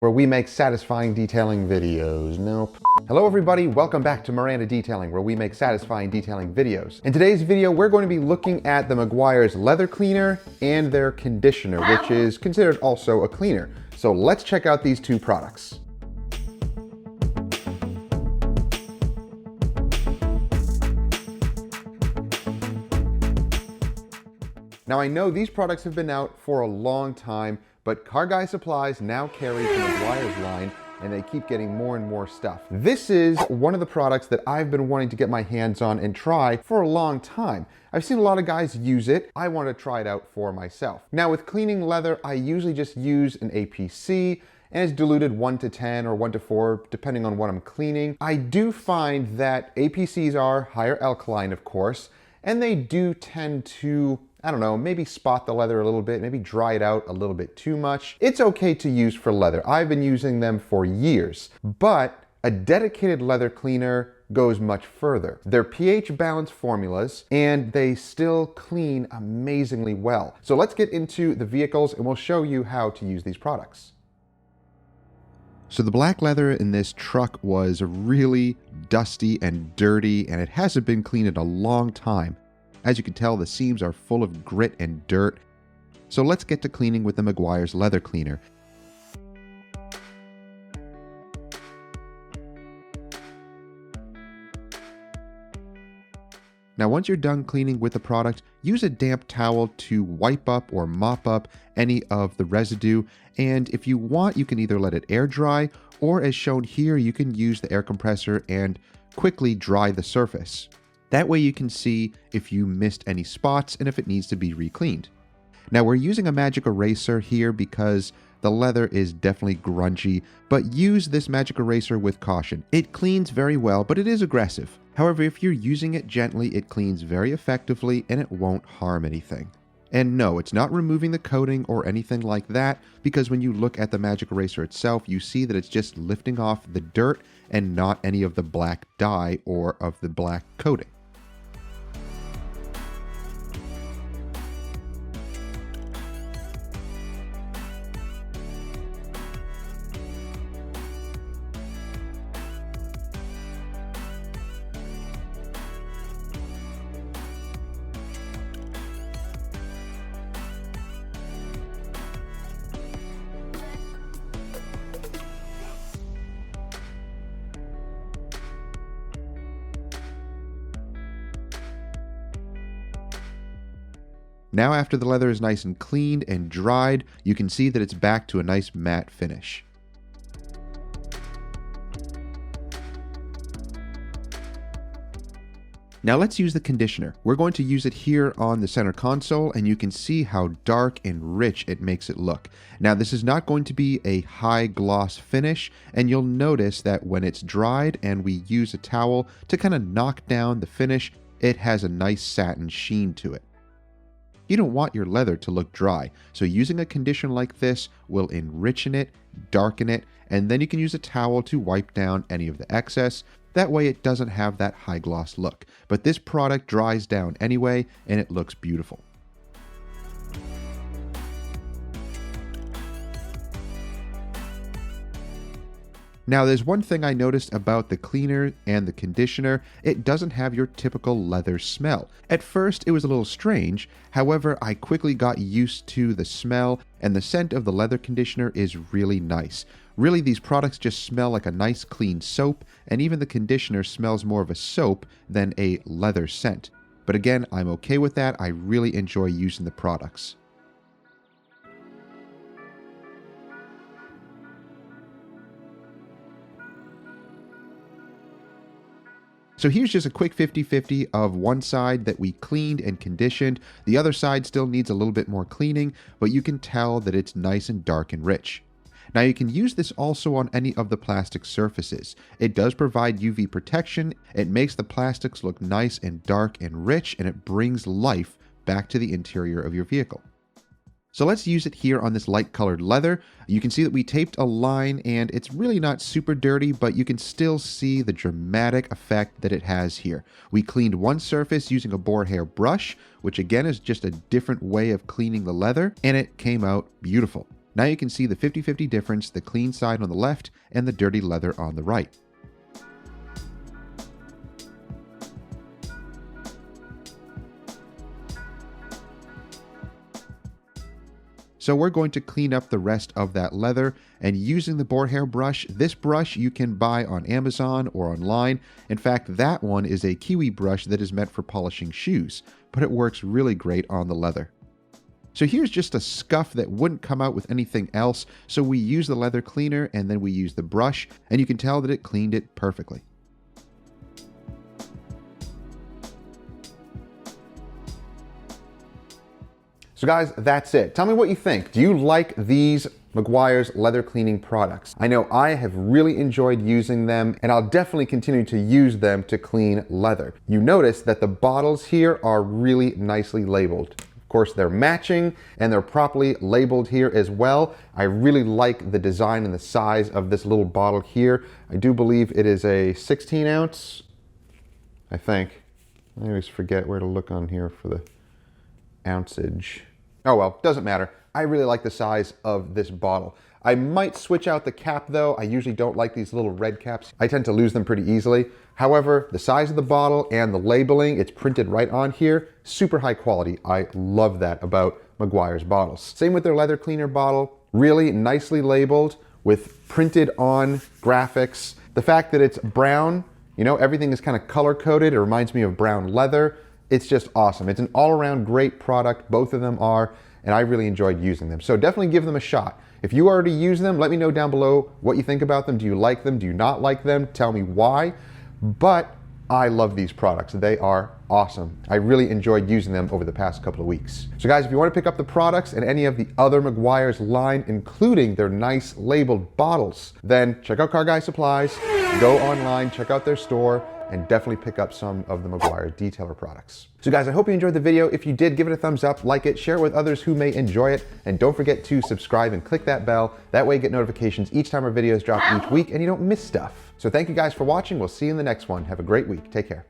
where we make satisfying detailing videos. Nope. Hello everybody, welcome back to Miranda Detailing, where we make satisfying detailing videos. In today's video, we're going to be looking at the Meguiar's leather cleaner and their conditioner, which is considered also a cleaner. So let's check out these two products. Now I know these products have been out for a long time, but Car Guy Supplies now carries the Meguiar's line, and they keep getting more and more stuff. This is one of the products that I've been wanting to get my hands on and try for a long time. I've seen a lot of guys use it. I want to try it out for myself. Now with cleaning leather, I usually just use an APC, and it's diluted 1 to 10 or 1 to 4, depending on what I'm cleaning. I do find that APCs are higher alkaline, of course, and they do tend to, I don't know, maybe spot the leather a little bit, maybe dry it out a little bit too much. It's okay to use for leather. I've been using them for years, but a dedicated leather cleaner goes much further. They're pH balanced formulas and they still clean amazingly well. So let's get into the vehicles and we'll show you how to use these products. So the black leather in this truck was really dusty and dirty, and it hasn't been cleaned in a long time. As you can tell, the seams are full of grit and dirt. So let's get to cleaning with the Meguiar's leather cleaner. Now once you're done cleaning with the product, use a damp towel to wipe up or mop up any of the residue, and if you want, you can either let it air dry, or as shown here, you can use the air compressor and quickly dry the surface. That way you can see if you missed any spots and if it needs to be re-cleaned. Now we're using a magic eraser here because the leather is definitely grungy, but use this magic eraser with caution. It cleans very well, but it is aggressive. However, if you're using it gently, it cleans very effectively and it won't harm anything. And no, it's not removing the coating or anything like that, because when you look at the magic eraser itself, you see that it's just lifting off the dirt and not any of the black dye or of the black coating. Now after the leather is nice and cleaned and dried, you can see that it's back to a nice matte finish. Now let's use the conditioner. We're going to use it here on the center console, and you can see how dark and rich it makes it look. Now this is not going to be a high gloss finish, and you'll notice that when it's dried and we use a towel to kind of knock down the finish, it has a nice satin sheen to it. You don't want your leather to look dry, so using a conditioner like this will enrichen it, darken it, and then you can use a towel to wipe down any of the excess. That way it doesn't have that high gloss look. But this product dries down anyway, and it looks beautiful. Now there's one thing I noticed about the cleaner and the conditioner: it doesn't have your typical leather smell. At first it was a little strange, however I quickly got used to the smell, and the scent of the leather conditioner is really nice. Really, these products just smell like a nice clean soap, and even the conditioner smells more of a soap than a leather scent. But again, I'm okay with that. I really enjoy using the products. So here's just a quick 50-50 of one side that we cleaned and conditioned. The other side still needs a little bit more cleaning, but you can tell that it's nice and dark and rich. Now you can use this also on any of the plastic surfaces. It does provide UV protection, it makes the plastics look nice and dark and rich, and it brings life back to the interior of your vehicle. So let's use it here on this light colored leather. You can see that we taped a line, and it's really not super dirty, but you can still see the dramatic effect that it has here. We cleaned one surface using a boar hair brush, which again is just a different way of cleaning the leather, and it came out beautiful. Now you can see the 50-50 difference, the clean side on the left and the dirty leather on the right. So we're going to clean up the rest of that leather, and using the boar hair brush, this brush you can buy on Amazon or online. In fact, that one is a kiwi brush that is meant for polishing shoes, but it works really great on the leather. So here's just a scuff that wouldn't come out with anything else, so we use the leather cleaner and then we use the brush, and you can tell that it cleaned it perfectly. So guys, that's it. Tell me what you think. Do you like these Meguiar's leather cleaning products? I know I have really enjoyed using them, and I'll definitely continue to use them to clean leather. You notice that the bottles here are really nicely labeled. Of course, they're matching and they're properly labeled here as well. I really like the design and the size of this little bottle here. I do believe it is a 16 ounce, I think. I always forget where to look on here for the ounceage. Oh well, doesn't matter. I really like the size of this bottle. I might switch out the cap though. I usually don't like these little red caps. I tend to lose them pretty easily. However, the size of the bottle and the labeling, it's printed right on here, super high quality. I love that about Meguiar's bottles. Same with their leather cleaner bottle, really nicely labeled with printed on graphics. The fact that it's brown, you know, everything is kind of color coded. It reminds me of brown leather. It's just awesome. It's an all-around great product. Both of them are, and I really enjoyed using them. So definitely give them a shot. If you already use them, let me know down below what you think about them. Do you like them? Do you not like them? Tell me why. But I love these products. They are awesome. I really enjoyed using them over the past couple of weeks. So guys, if you want to pick up the products and any of the other Meguiar's line, including their nice labeled bottles, then check out Car Guy Supplies, go online, check out their store, and definitely pick up some of the Meguiar Detailer products. So guys, I hope you enjoyed the video. If you did, give it a thumbs up, like it, share it with others who may enjoy it, and don't forget to subscribe and click that bell. That way you get notifications each time our videos drop each week and you don't miss stuff. So thank you guys for watching. We'll see you in the next one. Have a great week. Take care.